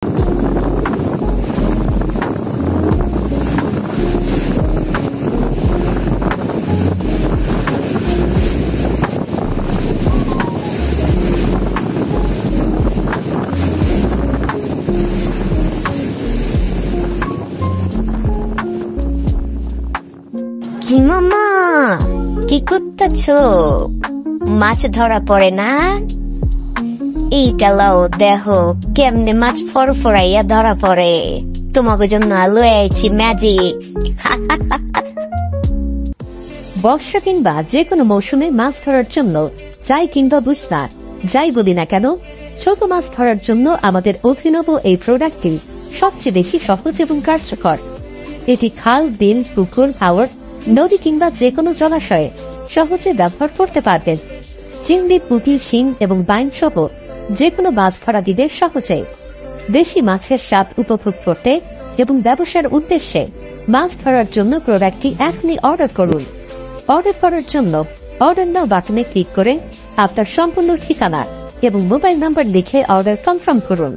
কি মামা, কি করতেছ? মাছ ধরা পড়ে না? এইটা লাও, দেখো কেমনে মাছ ফরফরাইয়া ধরা পড়ে। তোমাকে জন্য আলো আইছি ম্যাজিক। বর্ষা কিংবা যে কোনো মৌসুমে মাছ ধরার জন্য যাই কিংবা বুঝনা যাই বলি না কেন, ছোট মাছ ধরার জন্য আমাদের অভিনব এই প্রোডাক্টটি সবচেয়ে বেশি সহজ এবং কার্যকর। এটি খাল, বিল, পুকুর, হাওর, নদী কিংবা যে কোনো জলাশয়ে সহজে ব্যবহার করতে পারবেন। চিংড়ি, পুঁটি, শিং এবং বাইন সহ যে কোনো মাছ ধরা দিবে সহজে। দেশি মাছের স্বাদ উপভোগ করতে এবং ব্যবসার উদ্দেশ্যে মাছ ধরার জন্য প্রোডাক্টটি এখনই অর্ডার করুন। অর্ডার করার জন্য অর্ডার নাও বাটনে ক্লিক করে আপনার সম্পূর্ণ ঠিকানা এবং মোবাইল নাম্বার লিখে অর্ডার কনফার্ম করুন।